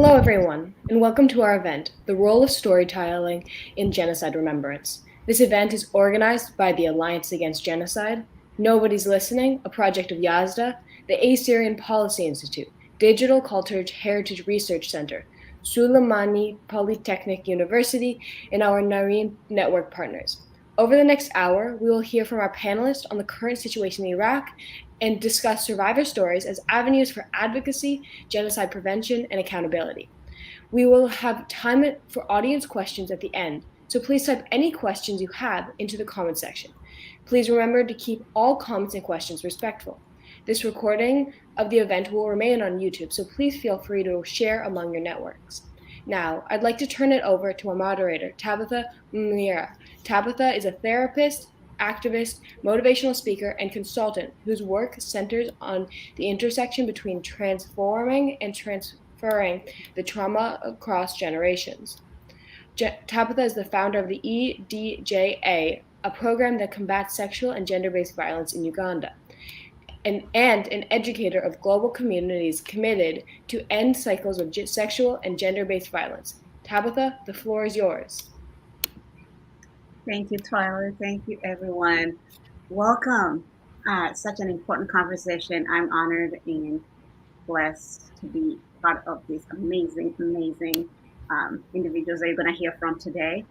Hello, everyone, and welcome to our event, The Role of Storytelling in Genocide Remembrance. This event is organized by the Alliance Against Genocide, Nobody's Listening, a project of YASDA, the Assyrian Policy Institute, Digital Culture Heritage Research Center, Sulaimani Polytechnic University, and our Nahrein network partners. Over the next hour, we will hear from our panelists on the current situation in Iraq and discuss survivor stories as avenues for advocacy, genocide prevention, and accountability. We will have time for audience questions at the end, so please type any questions you have into the comment section. Please remember to keep all comments and questions respectful. This recording of the event will remain on YouTube, so please feel free to share among your networks. Now, I'd like to turn it over to our moderator, Tabitha Mira. Tabitha is a therapist, activist, motivational speaker, and consultant whose work centers on the intersection between transforming and transferring the trauma across generations. Tabitha is the founder of the EDJA, a program that combats sexual and gender-based violence in Uganda, and an educator of global communities committed to end cycles of sexual and gender-based violence. Tabitha, the floor is yours. Thank you, Tyler. Thank you, everyone. Welcome. Such an important conversation. I'm honored and blessed to be part of these amazing individuals that you're going to hear from today.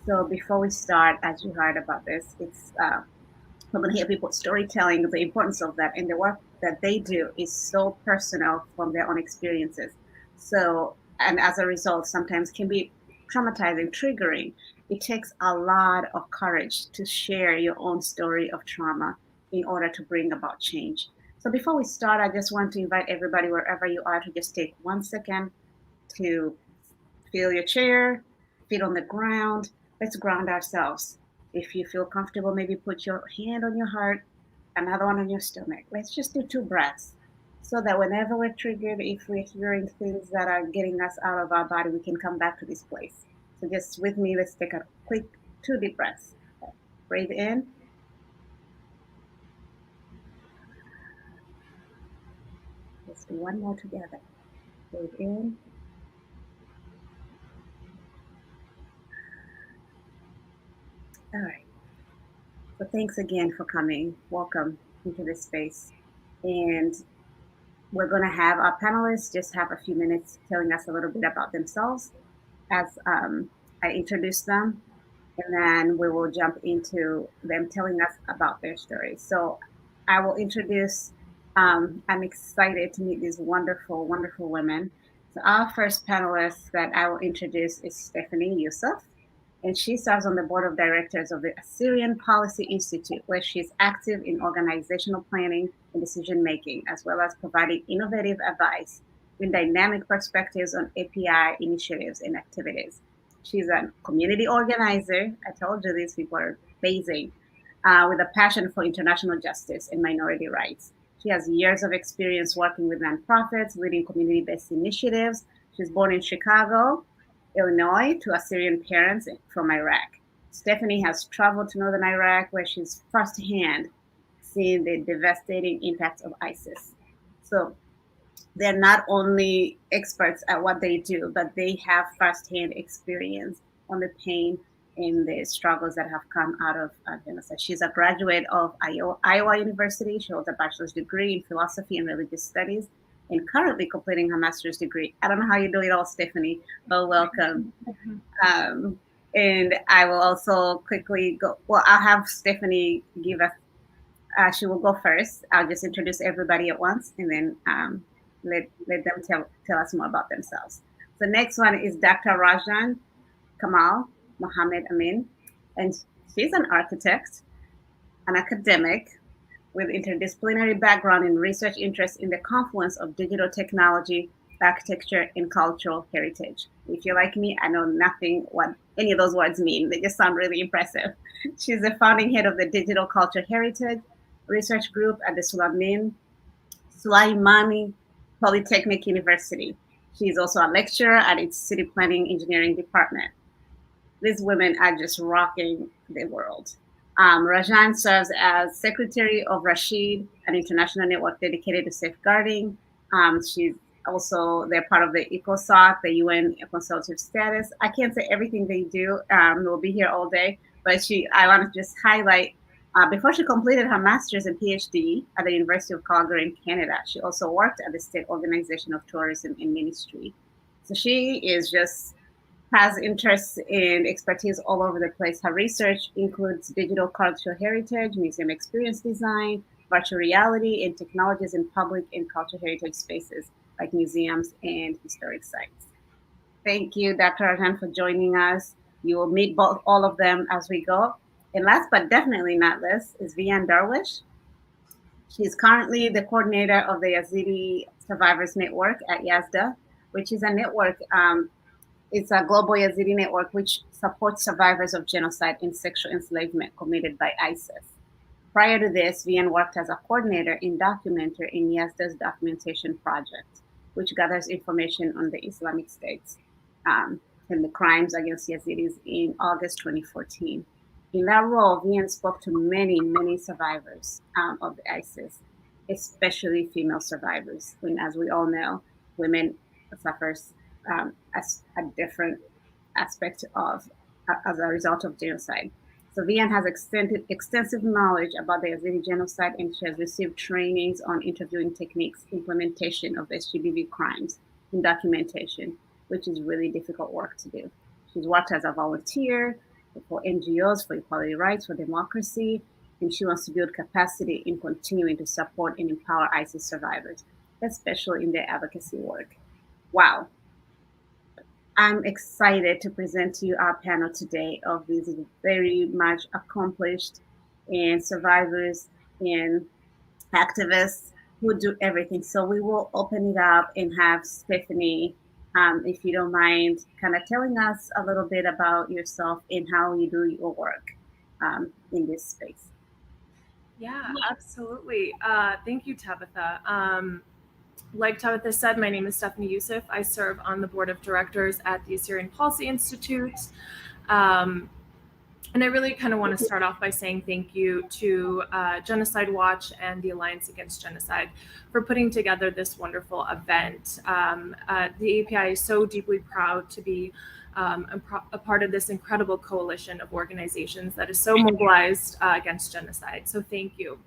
So before we start, as you heard about this, we're going to hear people storytelling, the importance of that, and the work that they do is so personal from their own experiences. So, and as a result, sometimes can be traumatizing, triggering. It takes a lot of courage to share your own story of trauma in order to bring about change. So before we start, I just want to invite everybody, wherever you are, to just take 1 second to feel your chair, feet on the ground. Let's ground ourselves. If you feel comfortable, maybe put your hand on your heart, another one on your stomach. Let's just do 2 breaths so that whenever we're triggered, if we're hearing things that are getting us out of our body, we can come back to this place. So just with me, let's take a quick 2 deep breaths. Breathe in. Let's do one more together. Breathe in. All right. So thanks again for coming. Welcome into this space. And we're going to have our panelists just have a few minutes telling us a little bit about themselves as I introduce them. And then we will jump into them telling us about their stories. So I will introduce, I'm excited to meet these wonderful, wonderful women. So our first panelist that I will introduce is Stephanie Yousif, and she serves on the board of directors of the Assyrian Policy Institute, where she's active in organizational planning and decision making, as well as providing innovative advice with dynamic perspectives on API initiatives and activities. She's a community organizer. I told you these people are amazing, with a passion for international justice and minority rights. She has years of experience working with nonprofits, leading community-based initiatives. She's born in Chicago, Illinois, to Assyrian parents from Iraq. Stephanie has traveled to northern Iraq, where she's firsthand seen the devastating impacts of ISIS. So they're not only experts at what they do, but they have firsthand experience on the pain and the struggles that have come out of genocide. She's a graduate of Iowa University. She holds a bachelor's degree in philosophy and religious studies, and currently completing her master's degree. I don't know how you do it all, Stephanie, but welcome. And I will also quickly go, well, I'll have Stephanie give us, she will go first. I'll just introduce everybody at once, and then let them tell us more about themselves. The next one is Dr. Rozhen Kamal, Mohammed-Amin, and she's an architect, an academic with interdisciplinary background and research interests in the confluence of digital technology, architecture, and cultural heritage. If you're like me, I know nothing what any of those words mean. They just sound really impressive. She's the founding head of the Digital Culture Heritage Research Group at the Sulaimani Polytechnic University. She's also a lecturer at its City Planning Engineering Department. These women are just rocking the world. Rozhen serves as secretary of Rashid, an international network dedicated to safeguarding. She's Also, they're part of the ECOSOC, the UN Consultative Status. I can't say everything they do. We'll be here all day, but I want to just highlight. Before she completed her master's and PhD at the University of Calgary in Canada, she also worked at the State Organization of Tourism and Ministry. So she is just has interests and expertise all over the place. Her research includes digital cultural heritage, museum experience design, virtual reality, and technologies in public and cultural heritage spaces like museums and historic sites. Thank you, Dr. Arhan, for joining us. You will meet all of them as we go. And last but definitely not least is Vian Darwish. She's currently the coordinator of the Yazidi Survivors Network at YASDA, which is a network. It's a global Yazidi network which supports survivors of genocide and sexual enslavement committed by ISIS. Prior to this, Vian worked as a coordinator and documenter in Yazda's documentation project, which gathers information on the Islamic States um, and the crimes against Yazidis in August 2014. In that role, Vian spoke to many, many survivors of the ISIS, especially female survivors. When, as we all know, women suffers as a different aspect of as a result of genocide. So Vian has extensive knowledge about the Yazidi genocide, and she has received trainings on interviewing techniques, implementation of SGBV crimes, and documentation, which is really difficult work to do. She's worked as a volunteer for NGOs, for equality rights, for democracy, and she wants to build capacity in continuing to support and empower ISIS survivors, especially in their advocacy work. Wow, I'm excited to present to you our panel today of these very much accomplished and survivors and activists who do everything. So we will open it up and have Stephanie, if you don't mind, kind of telling us a little bit about yourself and how you do your work in this space. Yeah, absolutely. Thank you, Tabitha. Like Tabitha said, my name is Stephanie Yousif. I serve on the board of directors at the Assyrian Policy Institute. And I really kind of want to start off by saying thank you to Genocide Watch and the Alliance Against Genocide for putting together this wonderful event. The API is so deeply proud to be a part of this incredible coalition of organizations that is so mobilized against genocide. So thank you.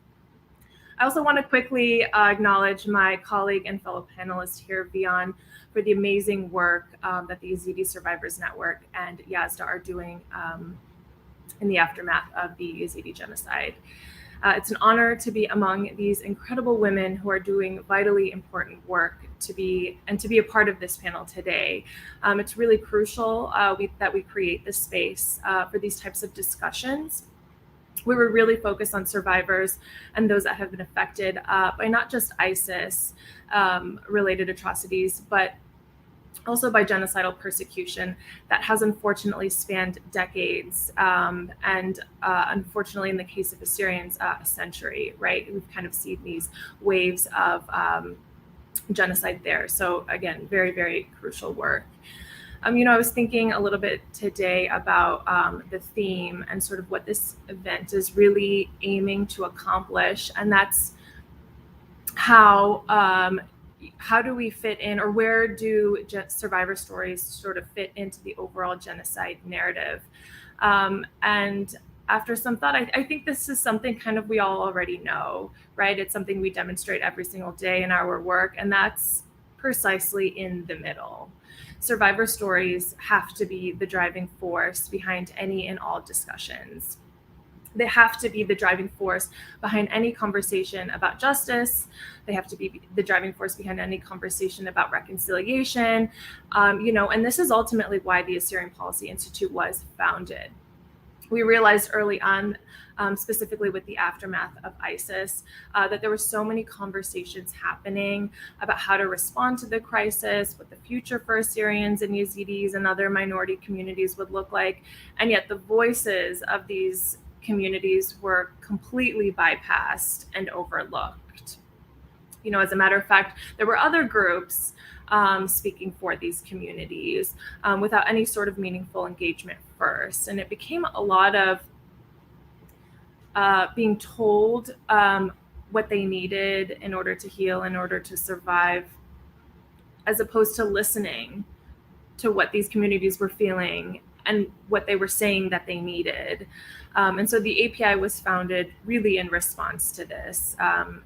I also want to quickly acknowledge my colleague and fellow panelist here, Vian, for the amazing work that the Yazidi Survivors Network and YASDA are doing in the aftermath of the Yazidi genocide. It's an honor to be among these incredible women who are doing vitally important work to be a part of this panel today. It's really crucial that we create this space for these types of discussions. We were really focused on survivors and those that have been affected by not just ISIS related atrocities, but also by genocidal persecution that has unfortunately spanned decades, and unfortunately in the case of Assyrians, a century, right? We've kind of seen these waves of genocide there. So again, very, very crucial work. I was thinking a little bit today about the theme and sort of what this event is really aiming to accomplish, and that's how do we fit in, or where do survivor stories sort of fit into the overall genocide narrative? And after some thought, I think this is something kind of we all already know, right? It's something we demonstrate every single day in our work, and that's precisely in the middle. Survivor stories have to be the driving force behind any and all discussions. They have to be the driving force behind any conversation about justice. They have to be the driving force behind any conversation about reconciliation. And this is ultimately why the Assyrian Policy Institute was founded. We realized early on, specifically with the aftermath of ISIS, that there were so many conversations happening about how to respond to the crisis, what the future for Assyrians and Yazidis and other minority communities would look like. And yet the voices of these communities were completely bypassed and overlooked. As a matter of fact, there were other groups speaking for these communities without any sort of meaningful engagement first. And it became a lot of being told what they needed in order to heal, in order to survive, as opposed to listening to what these communities were feeling and what they were saying that they needed. And so the API was founded really in response to this.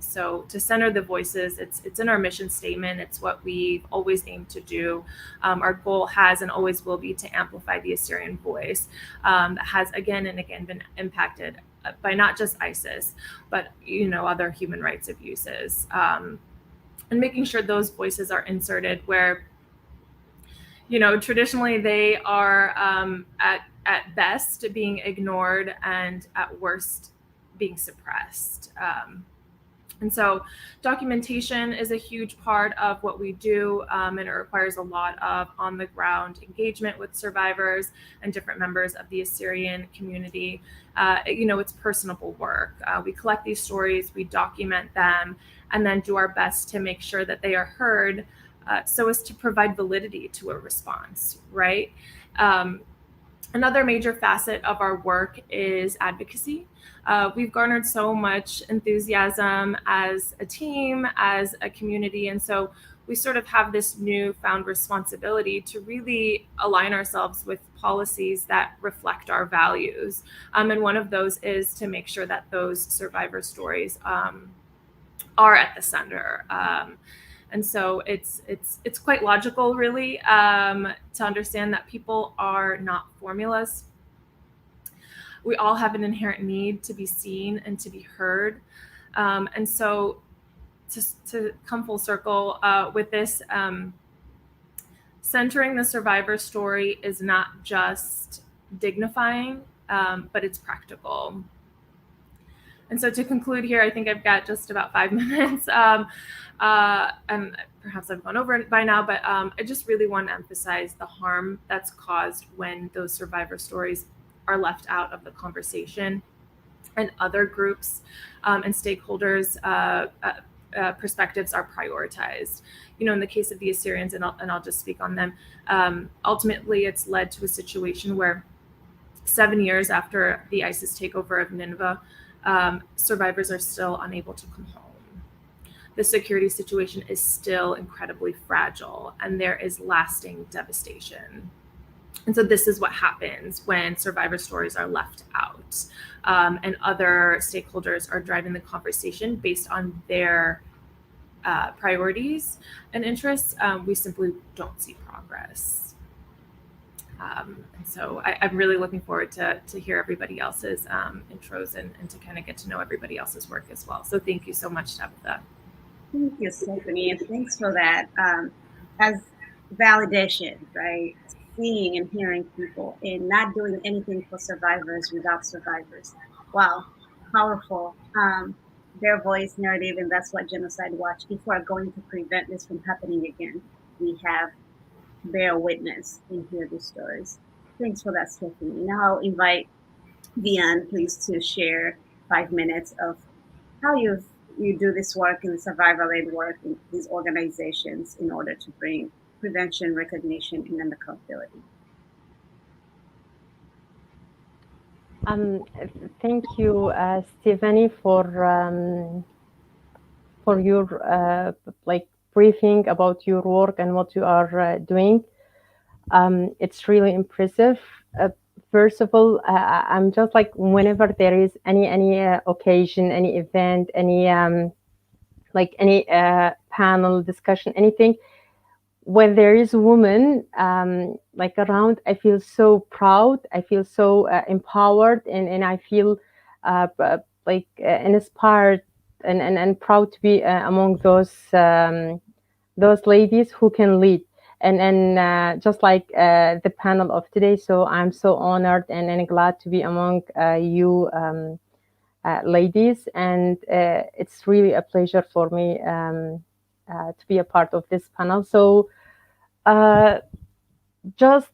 So to center the voices, it's in our mission statement. It's what we've always aimed to do. Our goal has and always will be to amplify the Assyrian voice that has again and again been impacted by not just ISIS, but other human rights abuses. And making sure those voices are inserted where traditionally they are at best being ignored and at worst being suppressed. And so documentation is a huge part of what we do, and it requires a lot of on-the-ground engagement with survivors and different members of the Assyrian community. It's personable work. We collect these stories, we document them, and then do our best to make sure that they are heard so as to provide validity to a response, right? Another major facet of our work is advocacy. We've garnered so much enthusiasm as a team, as a community, and so we sort of have this newfound responsibility to really align ourselves with policies that reflect our values. And one of those is to make sure that those survivor stories are at the center. And so it's quite logical, really, to understand that people are not formulas. We all have an inherent need to be seen and to be heard. And so to come full circle with this, centering the survivor story is not just dignifying, but it's practical. And so to conclude here, I think I've got just about 5 minutes, and perhaps I've gone over it by now, but I just really want to emphasize the harm that's caused when those survivor stories are left out of the conversation and other groups and stakeholders' perspectives are prioritized. In the case of the Assyrians, and I'll just speak on them, ultimately it's led to a situation where 7 years after the ISIS takeover of Nineveh, survivors are still unable to come home. The security situation is still incredibly fragile, and there is lasting devastation. And so this is what happens when survivor stories are left out, and other stakeholders are driving the conversation based on their priorities and interests. We simply don't see progress. And so I'm really looking forward to hear everybody else's intros and to kind of get to know everybody else's work as well. So thank you so much, Tabitha. Thank you, Stephanie, and thanks for that. As validation, right? Seeing and hearing people and not doing anything for survivors without survivors. Wow, powerful. Their voice, narrative, and that's what Genocide Watch, if we're going to prevent this from happening again, we have bear witness and hear these stories. Thanks for that, Stephanie. Now I'll invite Vian, please, to share 5 minutes of how you do this work in survivor-led work in these organizations in order to bring prevention, recognition, and then accountability. Thank you, Stephanie, for your briefing about your work and what you are doing. It's really impressive. First of all, I'm just whenever there is any occasion, any event, any panel discussion, anything, when there is a woman around, I feel so proud. I feel so empowered, and I feel inspired and proud to be among those ladies who can lead. And just like the panel of today, so I'm so honored and glad to be among you ladies, and it's really a pleasure for me to be a part of this panel. So just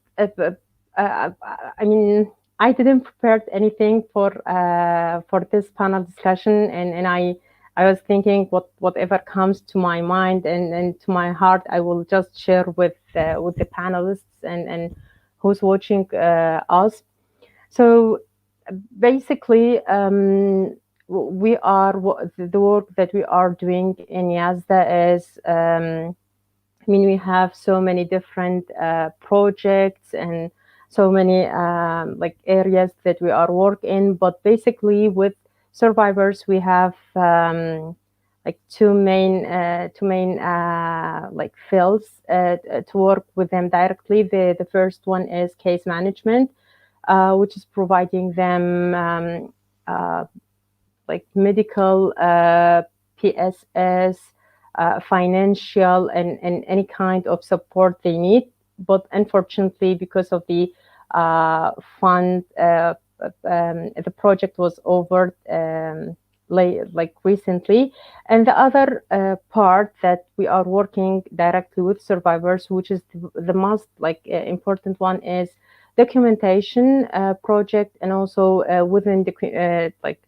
I mean, I didn't prepare anything for this panel discussion, and I was thinking whatever comes to my mind and to my heart, I will just share with the panelists and who's watching us. So basically, we are the work that we are doing in Yazda is I mean, we have so many different projects and so many like areas that we are working in, but basically with survivors, we have like two main like fields to work with them directly. The first one is case management, which is providing them like medical, PSS, financial, and any kind of support they need. But unfortunately, because of the fund, the project was over like recently. And the other part that we are working directly with survivors, which is the most like important one, is documentation project, and also within the like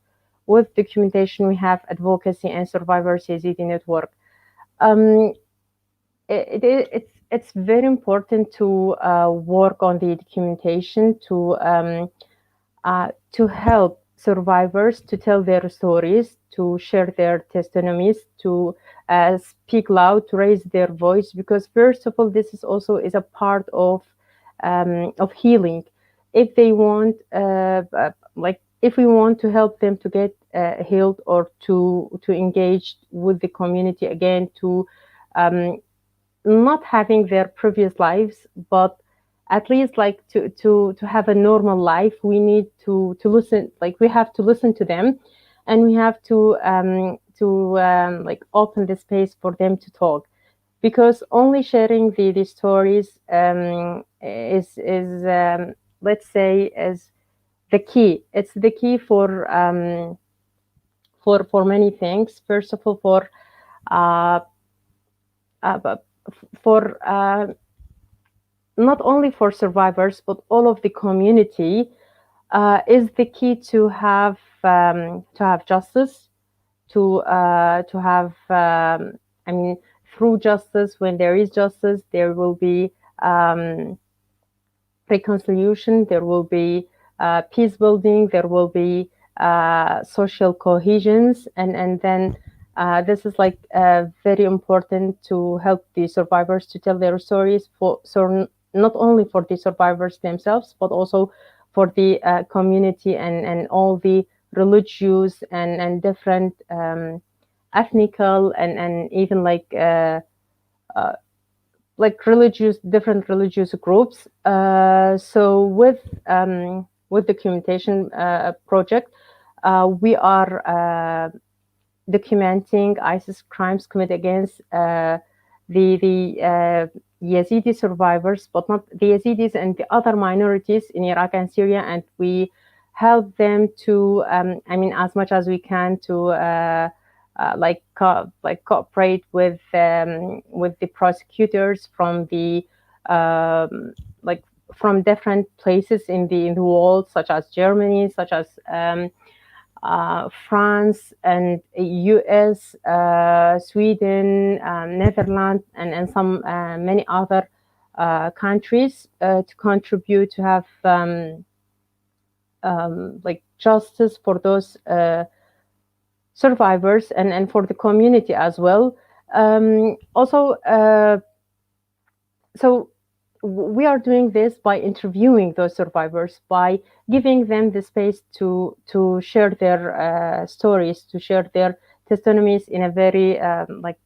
with documentation, we have advocacy and survivors Yazidi network. It's very important to work on the documentation to help survivors to tell their stories, to share their testimonies, to speak loud, to raise their voice. Because first of all, this is also is a part of healing. If they want, like, if we want to help them to get healed, or to engage with the community again, to not having their previous lives, but at least like to have a normal life, we need to listen. Like, we have to listen to them, and we have to like open the space for them to talk, because only sharing the stories is let's say is the key. It's the key for many things. First of all, for not only for survivors, but all of the community, is the key to have justice, to have I mean, through justice, when there is justice, there will be reconciliation, there will be peace building, there will be social cohesions, and then this is like very important to help the survivors to tell their stories, so not only for the survivors themselves, but also for the community and all the religious and different ethnical and even like different religious groups. So with documentation project, we are documenting ISIS crimes committed against the Yazidi survivors, but not the Yazidis and the other minorities in Iraq and Syria, and we help them to, I mean, as much as we can to cooperate with the prosecutors from the from different places in the world, such as Germany, such as France and US, Sweden, Netherlands, and some many other countries to contribute to have like justice for those survivors and for the community as well. Also, so we are doing this by interviewing those survivors, by giving them the space to share their stories, to share their testimonies in a very like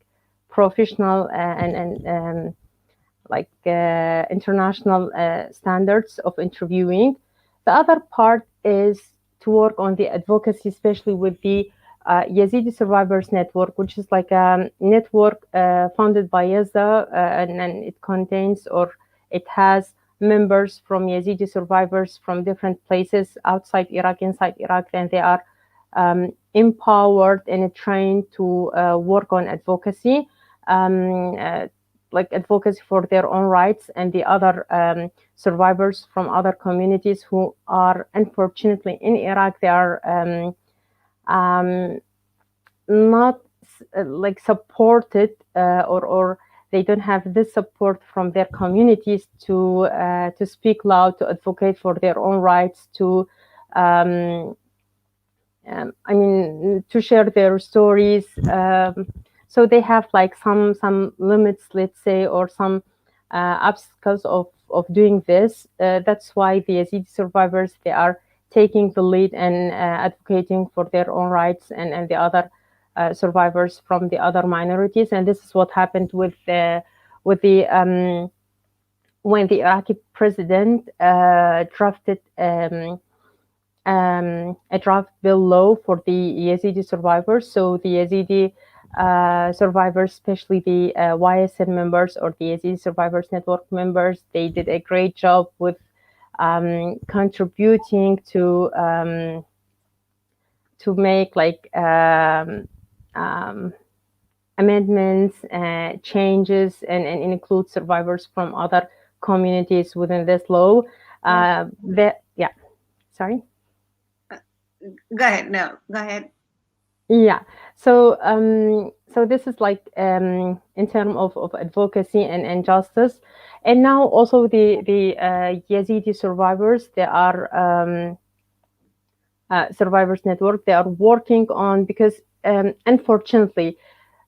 professional and like international standards of interviewing. The other part is to work on the advocacy, especially with the Yazidi Survivors Network, which is like a network founded by Yazda, and it contains, or it has members from Yazidi survivors from different places outside Iraq, inside Iraq, and they are empowered and trained to work on advocacy, like advocacy for their own rights, and the other survivors from other communities who are unfortunately in Iraq, they are not like supported, or they don't have this support from their communities to speak loud, to advocate for their own rights, to I mean, to share their stories. So they have like some limits, let's say, or some obstacles of doing this. That's why the Yazidi survivors, they are taking the lead and advocating for their own rights, and the other survivors from the other minorities. And this is what happened with the when the Iraqi president drafted a draft bill law for the Yazidi survivors. So the Yazidi survivors, especially the YSN members or the Yazidi Survivors Network members, they did a great job with contributing to make like amendments, changes, and include survivors from other communities within this law. Sorry. Go ahead. No, go ahead. Yeah. So so this is like in terms of advocacy and justice, and now also the Yazidi survivors, they are survivors network. They are working on, because unfortunately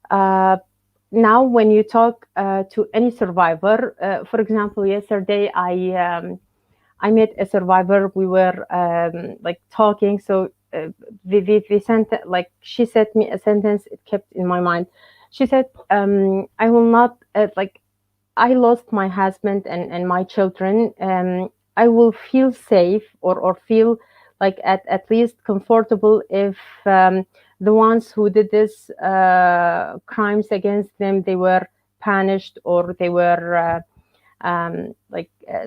now when you talk to any survivor, for example, yesterday I met a survivor. We were like talking. So the sentence, like she said me a sentence, it kept in my mind. She said, "I will not like. I lost my husband and my children. I will feel safe or feel like at least comfortable if the ones who did this crimes against them, they were punished or they were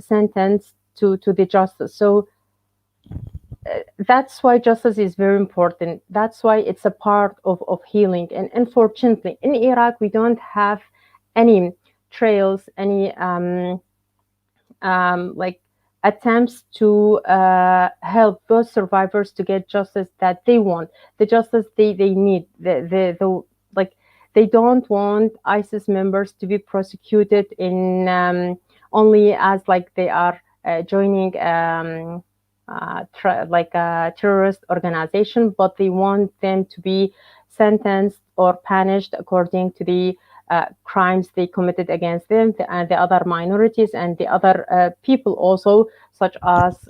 sentenced to the justice." So that's why justice is very important. That's why it's a part of healing. And unfortunately, in Iraq, we don't have any trails, any like attempts to help those survivors to get justice that they want, the justice they need, the like they don't want ISIS members to be prosecuted in only as like they are joining like a terrorist organization, but they want them to be sentenced or punished according to the crimes they committed against them and the other minorities and the other people also, such as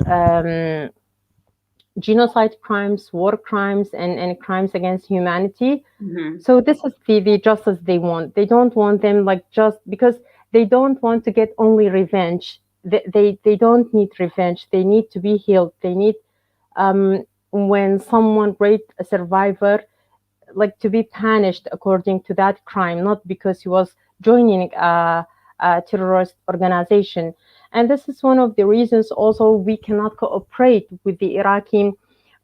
genocide crimes, war crimes, and crimes against humanity. Mm-hmm. So this is the justice they want. They don't want them like just because they don't want to get only revenge. They don't need revenge. They need to be healed. They need when someone raped a survivor, like to be punished according to that crime, not because he was joining a terrorist organization. And this is one of the reasons also we cannot cooperate with the Iraqi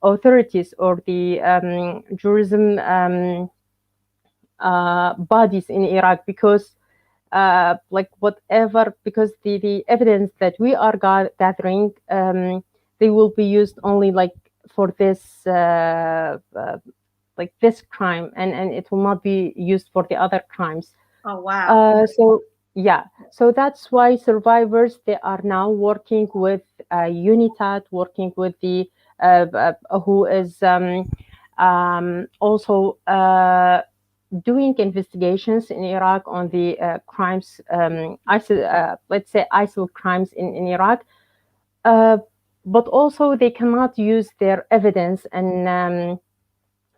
authorities or the tourism bodies in Iraq, because like whatever, because the evidence that we are gathering, they will be used only like for this like this crime, and it will not be used for the other crimes. Oh wow. So yeah, so that's why survivors, they are now working with UNITAD, working with the who is also doing investigations in Iraq on the crimes, ISIL, let's say ISIL crimes in Iraq. But also they cannot use their evidence and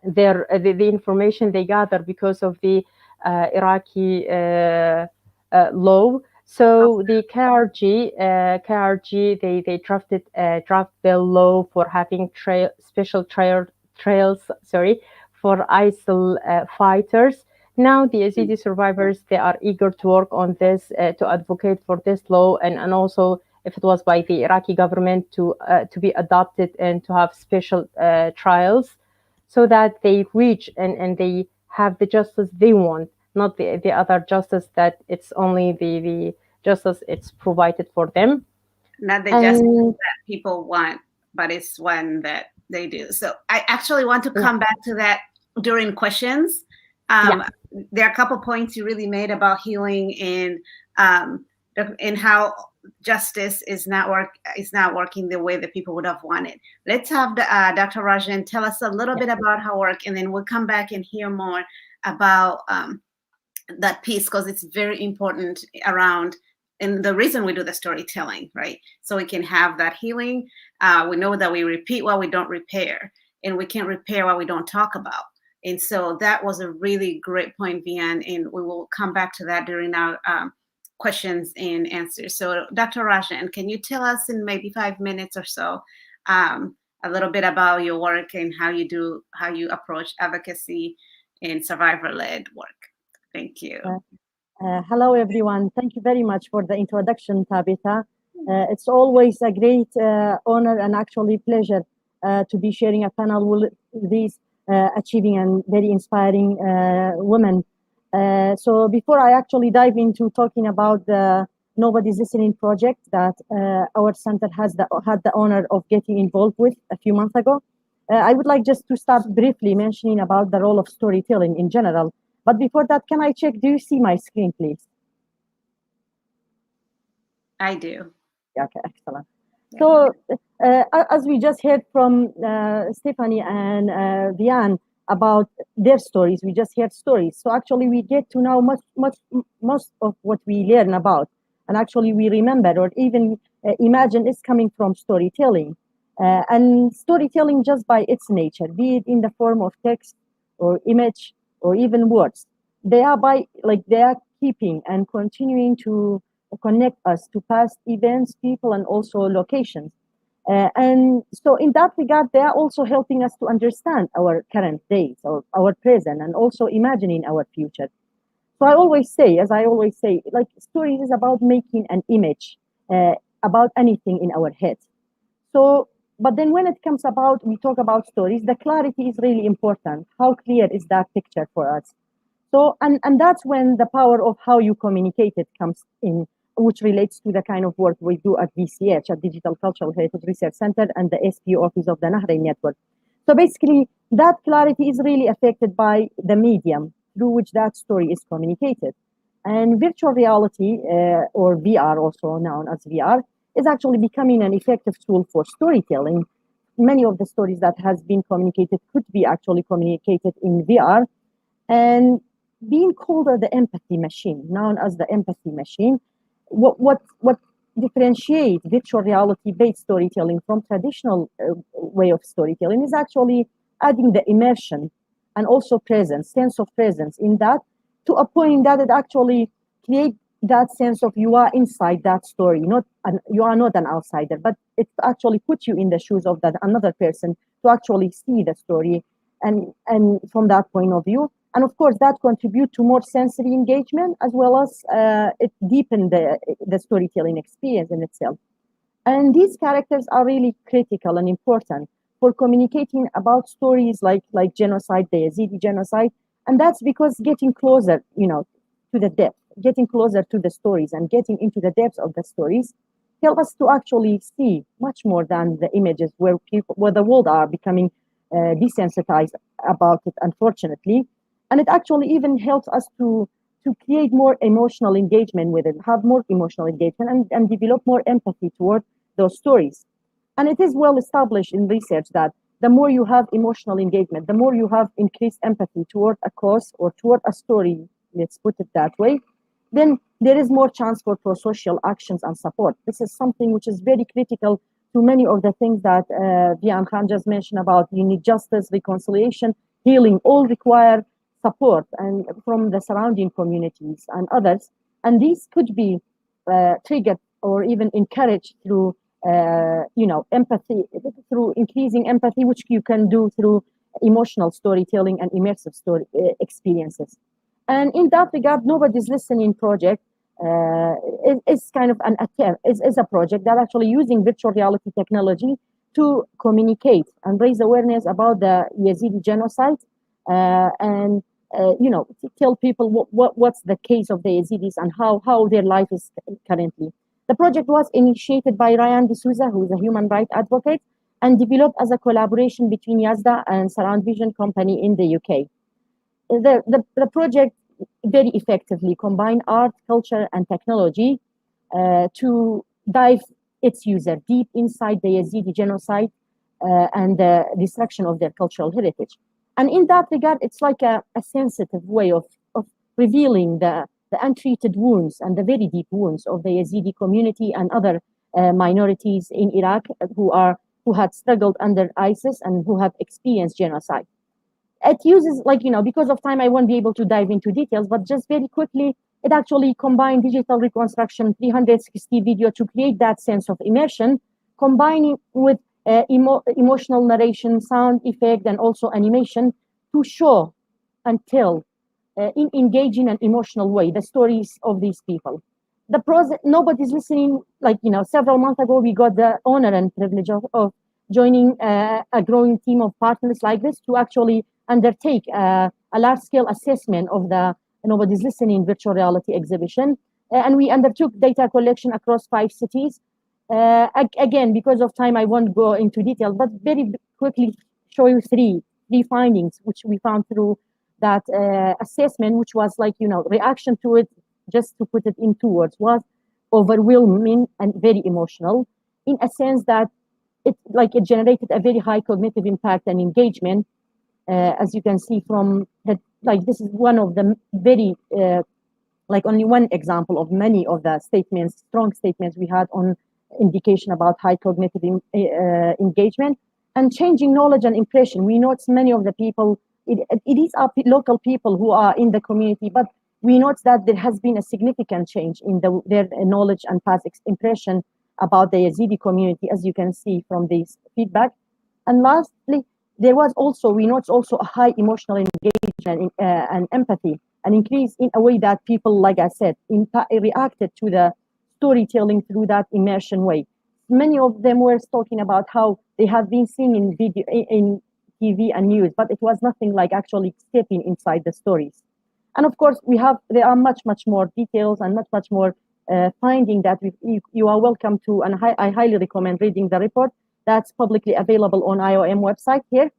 the information they gather because of the Iraqi law. So the KRG, they drafted a draft bill law for having special trails, for ISIL fighters. Now the Yazidi survivors, they are eager to work on this, to advocate for this law, and also if it was by the Iraqi government to be adopted and to have special trials, so that they reach and they have the justice they want, not the other justice that it's only the justice it's provided for them. Not the justice that people want, but it's one that they do. So I actually want to come back to that during questions. There are a couple points you really made about healing and how justice is not working the way that people would have wanted. Let's have Dr. Rozhen tell us a little bit about her work, and then we'll come back and hear more about that piece, because it's very important around, and the reason we do the storytelling, right? So we can have that healing. We know that we repeat what we don't repair, and we can't repair what we don't talk about. And so that was a really great point, Vian, and we will come back to that during our questions and answers. So Dr. Rozhen, can you tell us in maybe 5 minutes or so a little bit about your work and how you approach advocacy and survivor-led work? Thank you. Hello, everyone. Thank you very much for the introduction, Tabitha. It's always a great honor and actually pleasure to be sharing a panel with these achieving and very inspiring women. So before I actually dive into talking about the Nobody's Listening project that our center had the honor of getting involved with a few months ago, I would like just to start briefly mentioning about the role of storytelling in general. But before that, can I check, do you see my screen, please? I do. Okay, excellent. So as we just heard from Stephanie and Vian about their stories, we just heard stories. So actually we get to know most of what we learn about. And actually we remember or even imagine is coming from storytelling. And storytelling just by its nature, be it in the form of text or image, or even words, they are keeping and continuing to connect us to past events, people, and also locations. And so in that regard, they are also helping us to understand our current days or our present, and also imagining our future. So I always say, like stories is about making an image about anything in our head. So, but then when it comes about, we talk about stories, the clarity is really important. How clear is that picture for us? So, and that's when the power of how you communicate it comes in, which relates to the kind of work we do at DCH, at Digital Cultural Heritage Research Center, and the SP office of the Nahrein network. So basically, that clarity is really affected by the medium through which that story is communicated. And virtual reality, or VR, also known as VR, is actually becoming an effective tool for storytelling. Many of the stories that has been communicated could be actually communicated in VR. And being called the empathy machine, known as the empathy machine, what differentiates virtual reality-based storytelling from traditional way of storytelling is actually adding the immersion and also presence, sense of presence in that, to a point that it actually creates that sense of you are inside that story, you are not an outsider, but it actually puts you in the shoes of that another person to actually see the story and from that point of view. And of course, that contributes to more sensory engagement, as well as it deepens the storytelling experience in itself. And these characters are really critical and important for communicating about stories like genocide, the Yazidi genocide. And that's because getting closer, to the depth, getting closer to the stories and getting into the depths of the stories help us to actually see much more than the images where the world are becoming desensitized about it, unfortunately. And it actually even helps us to create more emotional engagement with it, have more emotional engagement, and develop more empathy toward those stories. And it is well established in research that the more you have emotional engagement, the more you have increased empathy toward a cause or toward a story, let's put it that way, then there is more chance for pro-social actions and support. This is something which is very critical to many of the things that Vian Khan just mentioned about. You need justice, reconciliation, healing, all require support and from the surrounding communities and others. And these could be triggered or even encouraged through empathy, through increasing empathy, which you can do through emotional storytelling and immersive story experiences. And in that regard, Nobody's Listening project is kind of an attempt, is a project that actually using virtual reality technology to communicate and raise awareness about the Yazidi genocide and tell people what's the case of the Yazidis and how their life is currently. The project was initiated by Ryan D'Souza, who is a human rights advocate, and developed as a collaboration between Yazda and Surround Vision Company in the UK. The project very effectively combined art, culture, and technology to dive its user deep inside the Yazidi genocide and the destruction of their cultural heritage. And in that regard, it's like a sensitive way of revealing the untreated wounds and the very deep wounds of the Yazidi community and other minorities in Iraq who had struggled under ISIS and who have experienced genocide. It uses, because of time, I won't be able to dive into details, but just very quickly, it actually combined digital reconstruction, 360 video to create that sense of immersion, combining with emotional narration, sound effect, and also animation to show and tell in engaging and emotional way the stories of these people. The pros, nobody's listening. Several months ago, we got the honor and privilege of joining a growing team of partners like this to actually undertake a large-scale assessment of the Nobody's Listening virtual reality exhibition. And we undertook data collection across 5 cities. Again, because of time, I won't go into detail, but very quickly show you three findings which we found through that assessment, which was reaction to it, just to put it in 2 words, was overwhelming and very emotional, in a sense that it generated a very high cognitive impact and engagement. As you can see from that, this is one of the very, only one example of many of the strong statements we had on indication about high cognitive engagement and changing knowledge and impression. We notice many of the people, it is our local people who are in the community, but we notice that there has been a significant change in their knowledge and past impression about the Yazidi community, as you can see from this feedback. And lastly, we noticed also a high emotional engagement and empathy, an increase in a way that people, like I said, reacted to the storytelling through that immersion way. Many of them were talking about how they have been seen in video, in TV and news, but it was nothing like actually stepping inside the stories. And of course, there are much more details and much more finding that you are welcome to, and I highly recommend reading the report that's publicly available on IOM website here.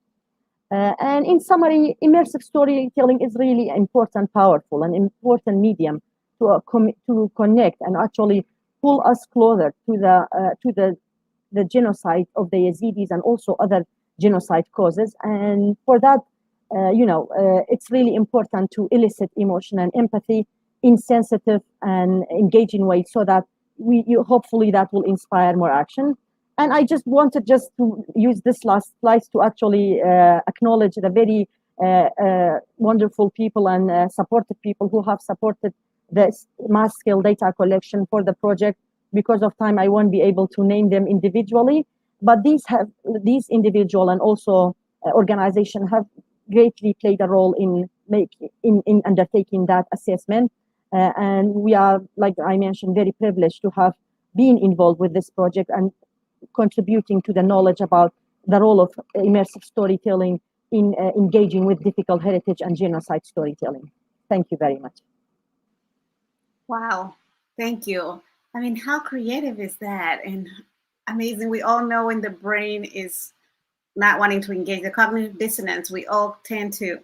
And in summary, immersive storytelling is really important, powerful, and important medium to connect and actually pull us closer to the genocide of the Yazidis and also other genocide causes. And for that, it's really important to elicit emotion and empathy in sensitive and engaging ways, so that hopefully that will inspire more action. And I just wanted to use this last slide to actually acknowledge the very wonderful people and supportive people who have supported this mass-scale data collection for the project. Because of time, I won't be able to name them individually, but these individual and also organization have greatly played a role in undertaking that assessment. And we are, like I mentioned, very privileged to have been involved with this project and contributing to the knowledge about the role of immersive storytelling in engaging with difficult heritage and genocide storytelling. Thank you very much. Wow, thank you. I mean, how creative is that? And amazing. We all know when the brain is not wanting to engage, the cognitive dissonance, we all tend to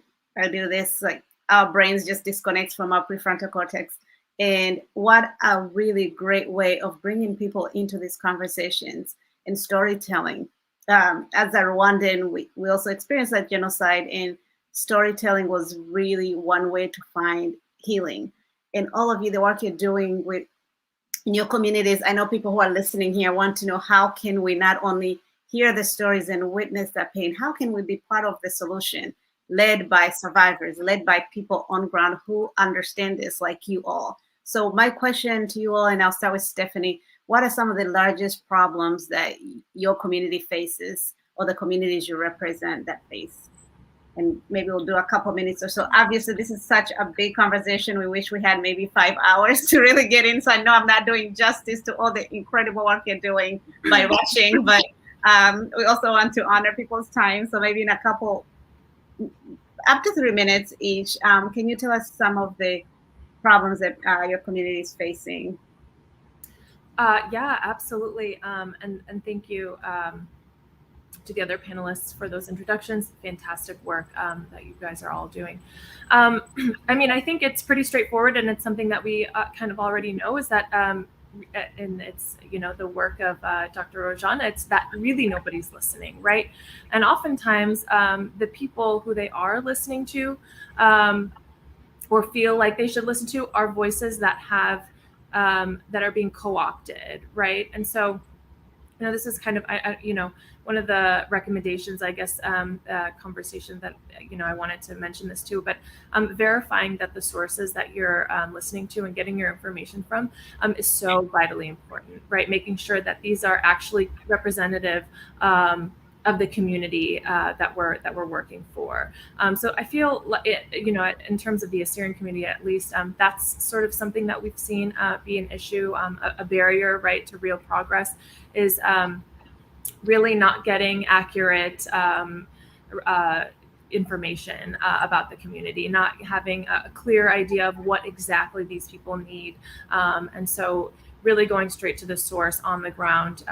do this, like our brains just disconnect from our prefrontal cortex. And what a really great way of bringing people into these conversations and storytelling. As a Rwandan, we also experienced that genocide, and storytelling was really one way to find healing. And all of you, the work you're doing in your communities, I know people who are listening here want to know, how can we not only hear the stories and witness that pain, how can we be part of the solution, led by survivors, led by people on ground who understand this like you all? So my question to you all, and I'll start with Stephanie, what are some of the largest problems that your community faces, or the communities you represent that face? And maybe we'll do a couple minutes or so. Obviously, this is such a big conversation. We wish we had maybe 5 hours to really get in. So I know I'm not doing justice to all the incredible work you're doing by rushing, but we also want to honor people's time. So maybe in a couple, up to 3 minutes each, can you tell us some of the problems that your community is facing? Yeah, absolutely. And thank you to the other panelists for those introductions. Fantastic work that you guys are all doing. I mean, I think it's pretty straightforward, and it's something that we kind of already know, is that, and it's, the work of Dr. Rozhen, it's that really nobody's listening, right? And oftentimes the people who they are listening to, or feel like they should listen to are voices that have that are being co-opted, right? And so, this is kind of, one of the recommendations, I guess, conversation that, I wanted to mention this too, but verifying that the sources that you're listening to and getting your information from is so vitally important, right? Making sure that these are actually representative of the community that we're working for. So I feel like in terms of the Assyrian community, at least, that's sort of something that we've seen be an issue, a barrier, right, to real progress, is really not getting accurate information about the community, not having a clear idea of what exactly these people need, and so really going straight to the source on the ground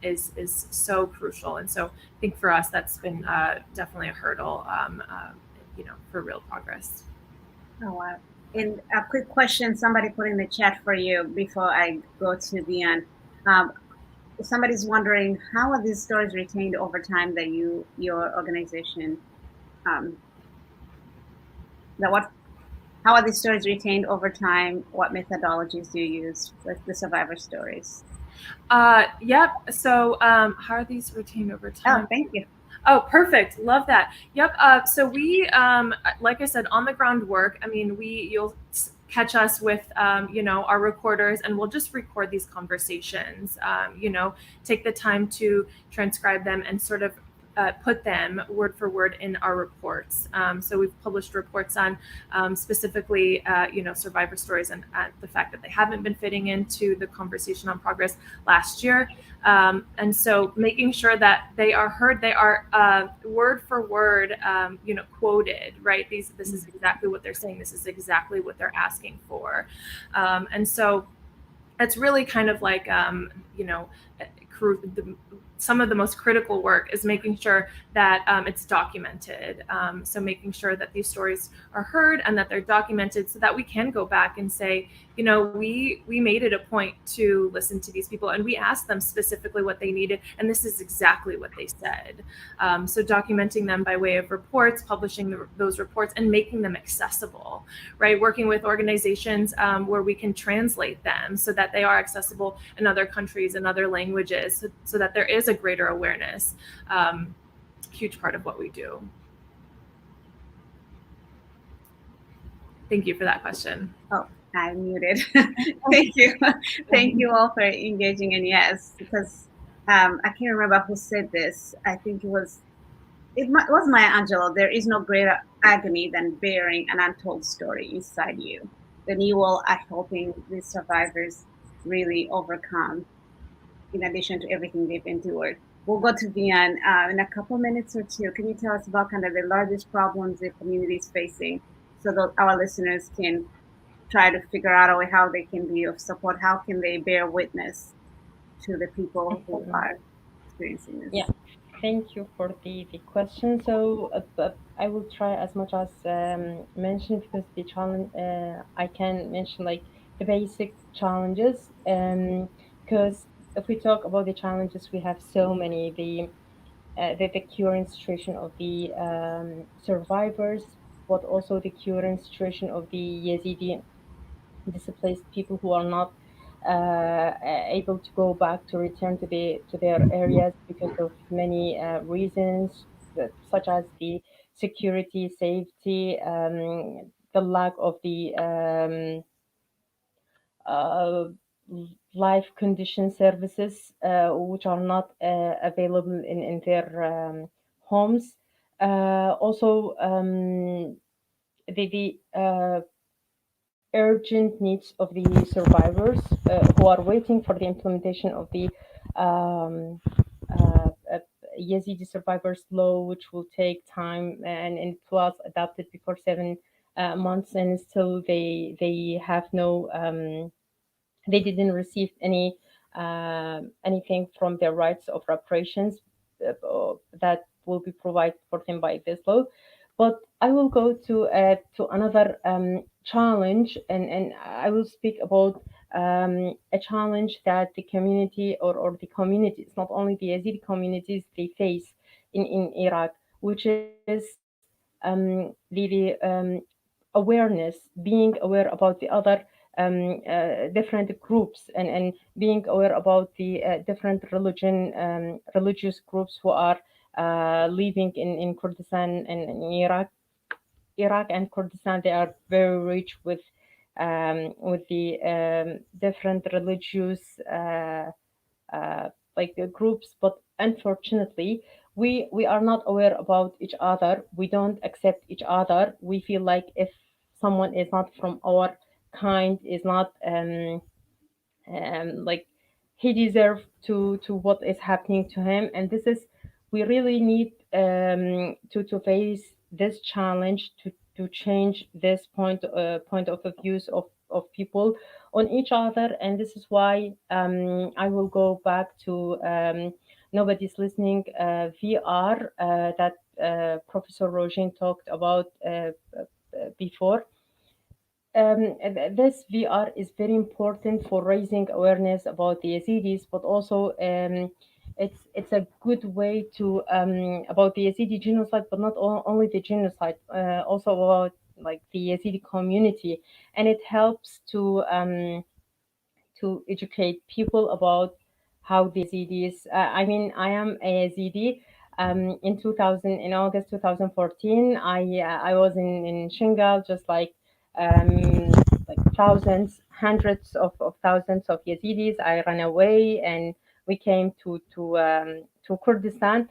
is so crucial. And so I think for us, that's been definitely a hurdle, for real progress. Oh, wow. And a quick question somebody put in the chat for you before I go to Vian. Somebody's wondering, how are these stories retained over time that your organization, how are these stories retained over time? What methodologies do you use with the survivor stories? Yep. So how are these retained over time? Oh, thank you. Oh, perfect. Love that. Yep. So we, like I said, on the ground work, you'll catch us with, our recorders, and we'll just record these conversations, take the time to transcribe them and sort of put them word for word in our reports. So we've published reports on specifically, survivor stories, and the fact that they haven't been fitting into the conversation on progress last year. And so making sure that they are heard, they are word for word, quoted, right? This is exactly what they're saying. This is exactly what they're asking for. And so it's really kind of like, some of the most critical work is making sure that it's documented. So making sure that these stories are heard and that they're documented, so that we can go back and say, we made it a point to listen to these people, and we asked them specifically what they needed, and this is exactly what they said. So documenting them by way of reports, publishing those reports, and making them accessible, right? Working with organizations where we can translate them so that they are accessible in other countries and other languages, so that there is a greater awareness. Huge part of what we do. Thank you for that question. Oh, I'm muted. Thank you. Thank you all for engaging. And yes, because I can't remember who said this. I think it was Maya Angelou. There is no greater agony than bearing an untold story inside you. Then you all are helping these survivors really overcome, in addition to everything they've endured. We'll go to Vian in a couple minutes or two. Can you tell us about kind of the largest problems the community is facing, so that our listeners can try to figure out a way how they can be of support? How can they bear witness to the people who are experiencing this? Yeah, thank you for the question. So I will try as much as mentioned, because the challenge, I can mention like the basic challenges, because if we talk about the challenges, we have so many. The current situation of the survivors, but also the current situation of the Yazidi displaced people who are not able to go back, to return to their areas because of many reasons, such as the security, safety, the lack of the uh, life condition services, which are not available in their homes. Also, the urgent needs of the survivors who are waiting for the implementation of the um, uh, uh, Yazidi survivors law, which will take time, and it was adopted before 7 months, and still they have no they didn't receive anything from their rights of reparations that will be provided for them by this law. But I will go to another challenge, and I will speak about a challenge that the community, or the communities, not only the Yazidi communities, they face in Iraq, which is the awareness, being aware about the other different groups, and being aware about the different religious groups who are living in Kurdistan and in Iraq. Iraq and Kurdistan, they are very rich with the different religious groups, but unfortunately, we are not aware about each other. We don't accept each other. We feel like if someone is not from our kind, is not like he deserves to what is happening to him, and this is we really need to face this challenge to change this point of views of people on each other. And this is why I will go back to nobody's listening VR that Professor Rozhen talked about before. This VR is very important for raising awareness about the Yazidis, but also it's a good way to about the Yazidi genocide, but not only the genocide, also about like the Yazidi community, and it helps to educate people about how the Yazidis. I mean, I am a Yazidi. In August 2014, I was in Shingal, just like thousands, hundreds of thousands of Yazidis. I ran away and we came to Kurdistan.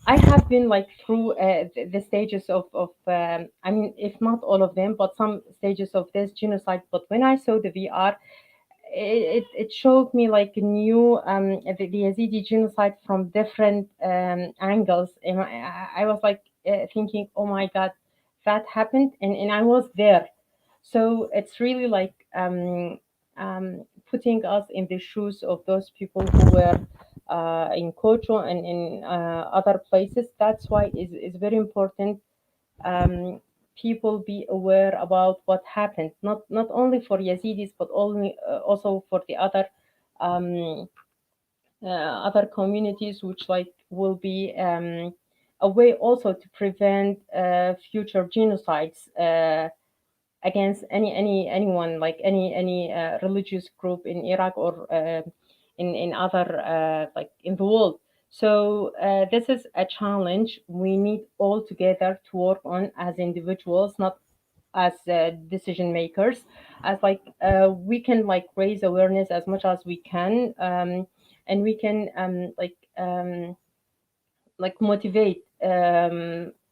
I have been like through the stages of I mean, if not all of them, but some stages of this genocide. But when I saw the VR, it showed me like a new the Yazidi genocide from different angles, and I was like thinking, oh my God, that happened, and I was there. So it's really like putting us in the shoes of those people who were in Kocho and in other places. That's why it's very important people be aware about what happened, not only for Yazidis, but only also for the um, other communities, which like will be a way also to prevent future genocides against anyone, like any religious group in Iraq or in other like in the world. So this is a challenge we need all together to work on as individuals, not as decision makers. As like we can like raise awareness as much as we can, and we can like motivate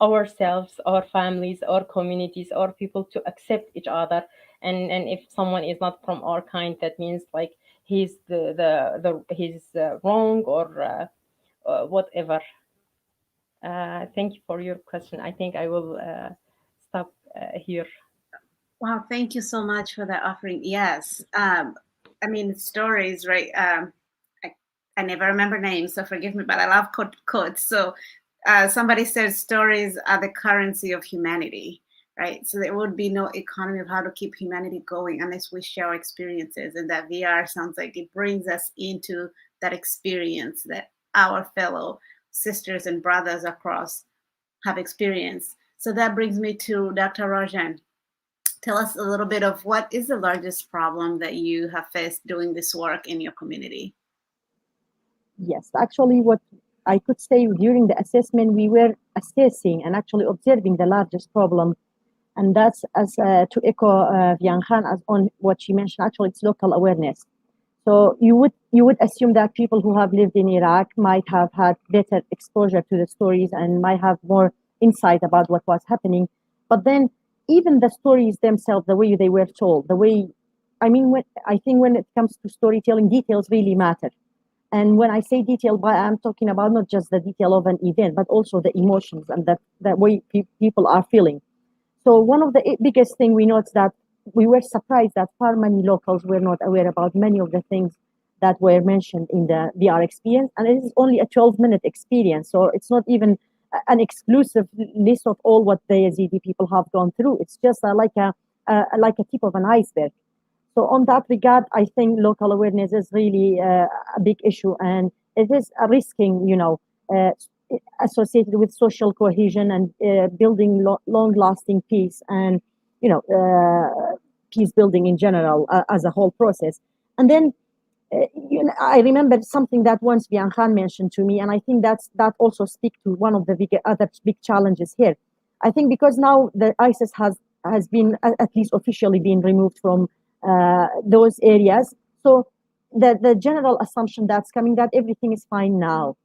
ourselves, our families, our communities, our people to accept each other. And if someone is not from our kind, that means like he's he's wrong or whatever. Thank you for your question. I think I will stop here. Wow, thank you so much for that offering. Yes, I mean, stories, right? I never remember names, so forgive me, but I love quotes. So somebody said stories are the currency of humanity, right? So there would be no economy of how to keep humanity going unless we share our experiences. And that VR sounds like it brings us into that experience that our fellow sisters and brothers across have experienced. So that brings me to Dr. Rozhen. Tell us a little bit of what is the largest problem that you have faced doing this work in your community? Yes, actually, what I could say during the assessment, we were assessing and actually observing the largest problem, and that's as to echo Vian Khan as on what she mentioned. Actually, it's local awareness. So you would assume that people who have lived in Iraq might have had better exposure to the stories and might have more insight about what was happening, but then even the stories themselves, the way they were told, the way, I mean, I think when it comes to storytelling, details really matter. And when I say detail, I'm talking about not just the detail of an event, but also the emotions and that way people are feeling. So one of the biggest thing we noticed that we were surprised that far many locals were not aware about many of the things that were mentioned in the VR experience. And it is only a 12-minute experience. So it's not even an exclusive list of all what the Yazidi people have gone through. It's just like a tip of an iceberg. So on that regard, I think local awareness is really a big issue, and it is a risking, associated with social cohesion and building long-lasting peace. And peace building in general as a whole process. And then I remember something that once Vian Khan mentioned to me, and I think that also speaks to one of the other big challenges here. I think because now the ISIS has been at least officially been removed from those areas, so the general assumption that's coming that everything is fine now.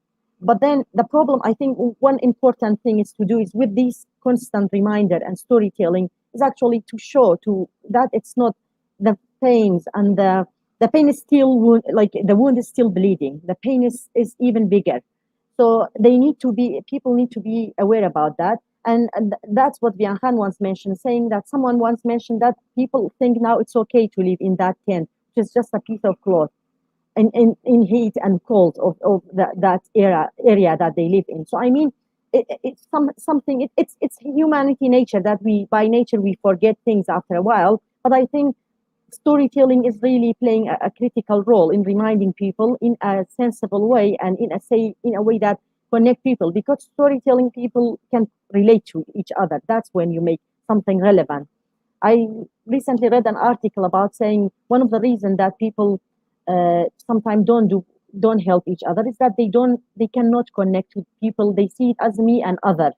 But then the problem, I think, one important thing is to do is with this constant reminder and storytelling is actually to show to that it's not the pains and the pain is still like the wound is still bleeding. The pain is even bigger. So people need to be aware about that. And that's what Vian Khan once mentioned, saying that someone once mentioned that people think now it's okay to live in that tent, which is just a piece of cloth in heat and cold of that area that they live in. So I mean, it's something. It's humanity nature that by nature we forget things after a while. But I think storytelling is really playing a critical role in reminding people in a sensible way and in a way that connect people, because storytelling people can relate to each other. That's when you make something relevant. I recently read an article about saying one of the reasons that people sometimes don't help each other is that they cannot connect with people. They see it as me and other.